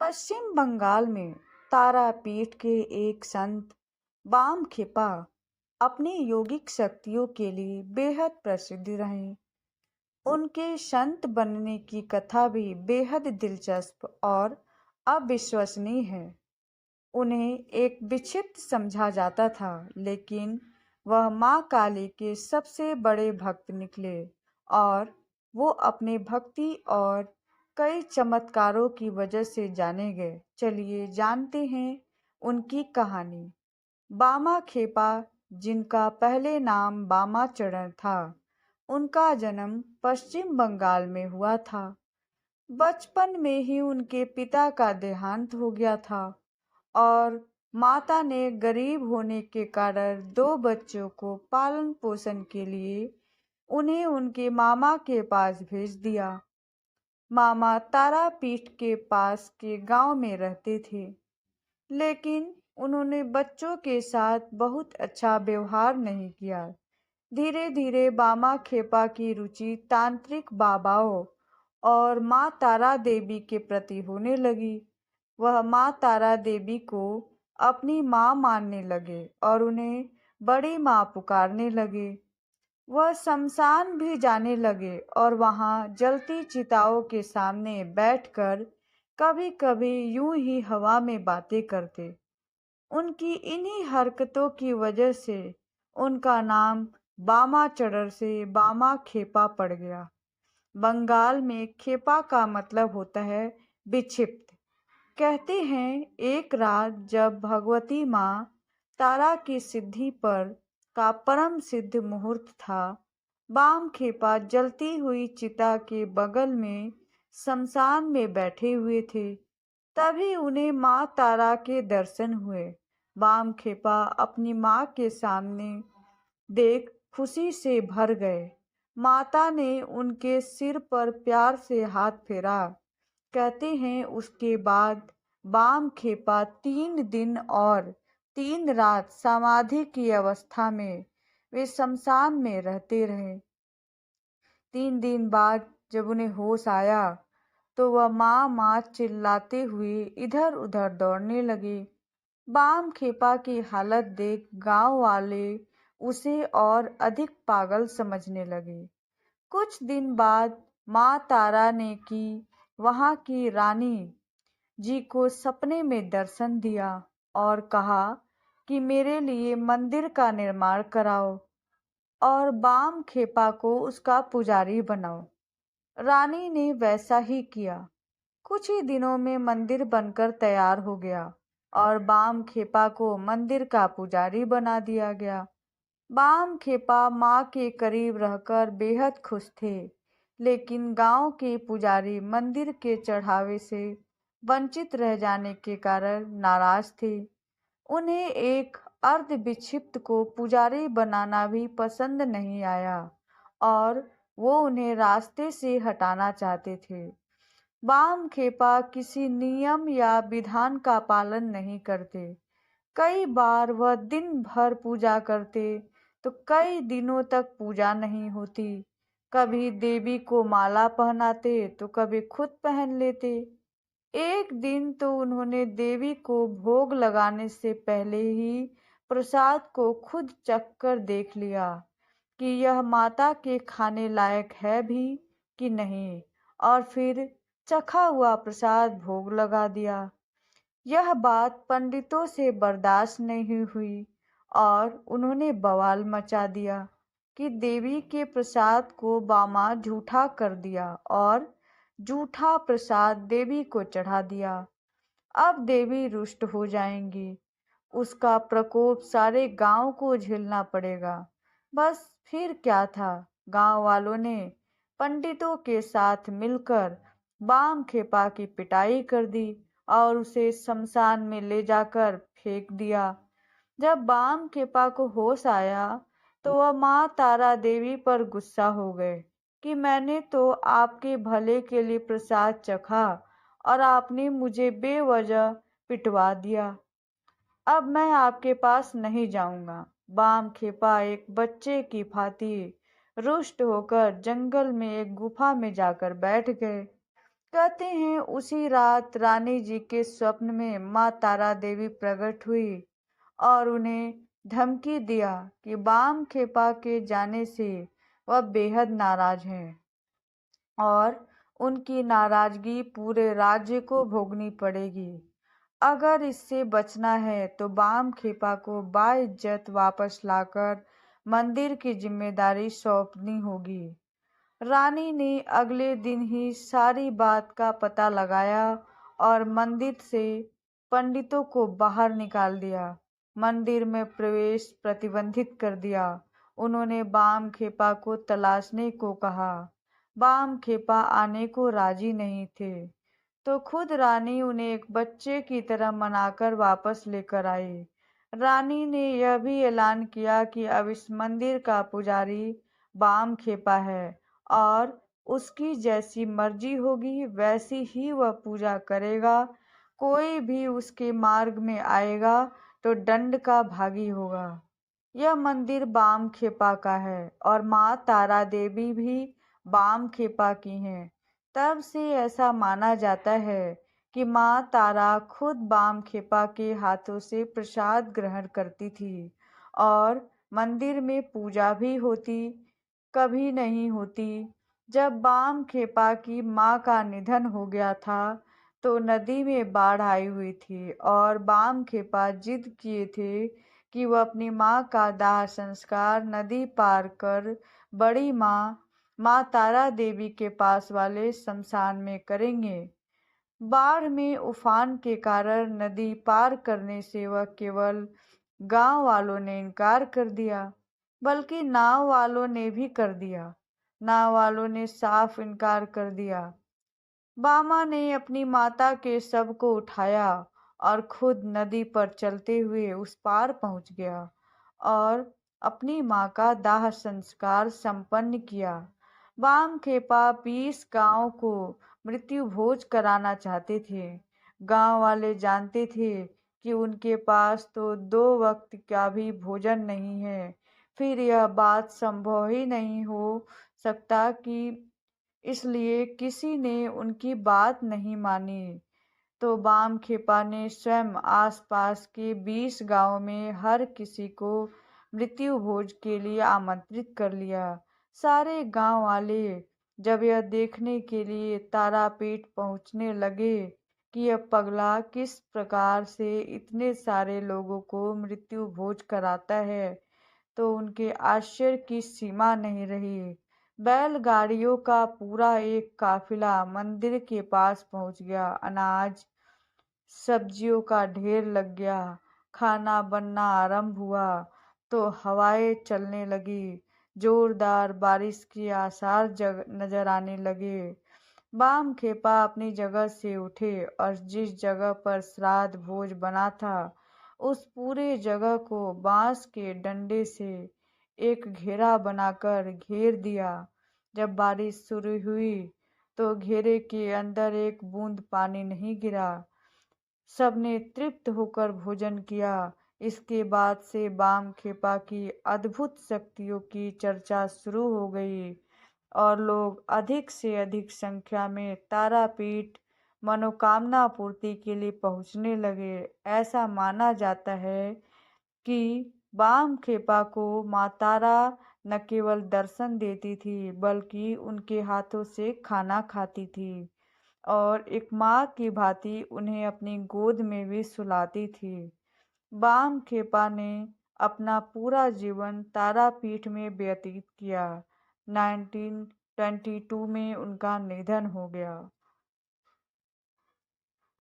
पश्चिम बंगाल में तारापीठ के एक संत बामखेपा अपनी योगिक शक्तियों के लिए बेहद प्रसिद्ध रहे। उनके संत बनने की कथा भी बेहद दिलचस्प और अविश्वसनीय है। उन्हें एक विक्षिप्त समझा जाता था, लेकिन वह मां काली के सबसे बड़े भक्त निकले और वो अपने भक्ति और कई चमत्कारों की वजह से जाने गए। चलिए जानते हैं उनकी कहानी। बामा खेपा, जिनका पहले नाम बामा चरण था, उनका जन्म पश्चिम बंगाल में हुआ था। बचपन में ही उनके पिता का देहांत हो गया था और माता ने गरीब होने के कारण दो बच्चों को पालन पोषण के लिए उन्हें उनके मामा के पास भेज दिया। मामा तारापीठ के पास के गांव में रहते थे, लेकिन उन्होंने बच्चों के साथ बहुत अच्छा व्यवहार नहीं किया। धीरे धीरे बामा खेपा की रुचि तांत्रिक बाबाओं और माँ तारा देवी के प्रति होने लगी। वह माँ तारा देवी को अपनी माँ मानने लगे और उन्हें बड़ी माँ पुकारने लगे। वह शमशान भी जाने लगे और वहां जलती चिताओं के सामने बैठकर कभी-कभी यूं ही हवा में बातें करते। उनकी इन्हीं हरकतों की वजह से उनका नाम बामा चढ़र से बामा खेपा पड़ गया। बंगाल में खेपा का मतलब होता है विक्षिप्त। कहते हैं एक रात जब भगवती माँ तारा की सिद्धि पर का परम सिद्ध मुहूर्त था, बाम खेपा जलती हुई चिता के बगल में शमशान में बैठे हुए थे। तभी उन्हें माँ तारा के दर्शन हुए। बाम खेपा अपनी माँ के सामने देख खुशी से भर गए। माता ने उनके सिर पर प्यार से हाथ फेरा। कहते हैं उसके बाद बाम खेपा 3 दिन और 3 रात समाधि की अवस्था में वे शमशान में रहते रहे। 3 दिन बाद जब उन्हें होश आया तो वह माँ माँ चिल्लाते हुए इधर उधर दौड़ने लगे। बाम खेपा की हालत देख गांव वाले उसे और अधिक पागल समझने लगे। कुछ दिन बाद माँ तारा ने की वहां की रानी जी को सपने में दर्शन दिया और कहा कि मेरे लिए मंदिर का निर्माण कराओ और बाम खेपा को उसका पुजारी बनाओ। रानी ने वैसा ही किया। कुछ ही दिनों में मंदिर बनकर तैयार हो गया और बाम खेपा को मंदिर का पुजारी बना दिया गया। बाम खेपा माँ के करीब रहकर बेहद खुश थे, लेकिन गांव के पुजारी मंदिर के चढ़ावे से वंचित रह जाने के कारण नाराज थे। उन्हें एक अर्ध विक्षिप्त को पुजारी बनाना भी पसंद नहीं आया और वो उन्हें रास्ते से हटाना चाहते थे। बाम खेपा किसी नियम या विधान का पालन नहीं करते। कई बार वह दिन भर पूजा करते तो कई दिनों तक पूजा नहीं होती। कभी देवी को माला पहनाते तो कभी खुद पहन लेते। एक दिन तो उन्होंने देवी को भोग लगाने से पहले ही प्रसाद को खुद चख कर देख लिया कि यह माता के खाने लायक है भी कि नहीं, और फिर चखा हुआ प्रसाद भोग लगा दिया। यह बात पंडितों से बर्दाश्त नहीं हुई और उन्होंने बवाल मचा दिया कि देवी के प्रसाद को बामा झूठा कर दिया और झूठा प्रसाद देवी को चढ़ा दिया। अब देवी रुष्ट हो जाएंगी। उसका प्रकोप सारे गांव को झेलना पड़ेगा। बस फिर क्या था, गांव वालों ने पंडितों के साथ मिलकर बाम खेपा की पिटाई कर दी और उसे शमशान में ले जाकर फेंक दिया। जब बाम खेपा को होश आया तो वह माँ तारा देवी पर गुस्सा हो गए कि मैंने तो आपके भले के लिए प्रसाद चखा और आपने मुझे बेवजह पिटवा दिया। अब मैं आपके पास नहीं जाऊंगा। बाम खेपा एक बच्चे की भांति रुष्ट होकर जंगल में एक गुफा में जाकर बैठ गए। कहते हैं उसी रात रानी जी के स्वप्न में माँ तारा देवी प्रकट हुई और उन्हें धमकी दिया कि बाम खेपा के जाने से वह बेहद नाराज हैं और उनकी नाराजगी पूरे राज्य को भोगनी पड़ेगी। अगर इससे बचना है तो बाम खेपा को बाइज्जत वापस लाकर मंदिर की जिम्मेदारी सौंपनी होगी। रानी ने अगले दिन ही सारी बात का पता लगाया और मंदिर से पंडितों को बाहर निकाल दिया। मंदिर में प्रवेश प्रतिबंधित कर दिया। उन्होंने बाम खेपा को तलाशने को कहा। बाम खेपा आने को राजी नहीं थे, तो खुद रानी उन्हें एक बच्चे की तरह मनाकर वापस लेकर आई। रानी ने यह भी ऐलान किया कि अब इस मंदिर का पुजारी बाम खेपा है और उसकी जैसी मर्जी होगी वैसी ही वह पूजा करेगा। कोई भी उसके मार्ग में आएगा तो दंड का भागी होगा। यह मंदिर बाम खेपा का है और माँ तारा देवी भी बाम खेपा की हैं। तब से ऐसा माना जाता है कि माँ तारा खुद बाम खेपा के हाथों से प्रसाद ग्रहण करती थी और मंदिर में पूजा भी होती कभी नहीं होती। जब बाम खेपा की माँ का निधन हो गया था तो नदी में बाढ़ आई हुई थी और बाम खेपा जिद किए थे कि वह अपनी माँ का दाह संस्कार नदी पार कर बड़ी माँ तारा देवी के पास वाले शमशान में करेंगे। बाढ़ में उफान के कारण नदी पार करने से वह केवल गांव वालों ने इनकार कर दिया, बल्कि नाव वालों ने भी कर दिया। नाव वालों ने साफ इनकार कर दिया। बामा ने अपनी माता के शव को उठाया और खुद नदी पर चलते हुए उस पार पहुंच गया और अपनी मां का दाह संस्कार संपन्न किया। बाम खेपा 20 गांव को मृत्यु भोज कराना चाहते थे। गांव वाले जानते थे कि उनके पास तो 2 वक्त का भी भोजन नहीं है। फिर यह बात संभव ही नहीं हो सकता कि इसलिए किसी ने उनकी बात नहीं मानी। तो बाम खेपा ने स्वयं आसपास के 20 गांवों में हर किसी को मृत्यु भोज के लिए आमंत्रित कर लिया। सारे गांव वाले जब यह देखने के लिए तारापीठ पहुंचने लगे कि यह पगला किस प्रकार से इतने सारे लोगों को मृत्यु भोज कराता है, तो उनके आश्चर्य की सीमा नहीं रही। बैलगाड़ियों का पूरा एक काफिला मंदिर के पास पहुंच गया। अनाज सब्जियों का ढेर लग गया। खाना बनना आरंभ हुआ तो हवाएं चलने लगी। जोरदार बारिश के आसार नजर आने लगे। बाम खेपा अपनी जगह से उठे और जिस जगह पर श्राद्ध भोज बना था उस पूरे जगह को बांस के डंडे से एक घेरा बनाकर घेर दिया। जब बारिश शुरू हुई तो घेरे के अंदर एक बूंद पानी नहीं गिरा। सबने तृप्त होकर भोजन किया। इसके बाद से बाम खेपा की अद्भुत शक्तियों की चर्चा शुरू हो गई और लोग अधिक से अधिक संख्या में तारापीठ मनोकामना पूर्ति के लिए पहुंचने लगे। ऐसा माना जाता है कि बाम खेपा को माँ तारा न केवल दर्शन देती थी बल्कि उनके हाथों से खाना खाती थी और एक माँ की भांति उन्हें अपनी गोद में भी सुलाती थी। बाम खेपा ने अपना पूरा जीवन तारापीठ में व्यतीत किया। 1922 में उनका निधन हो गया।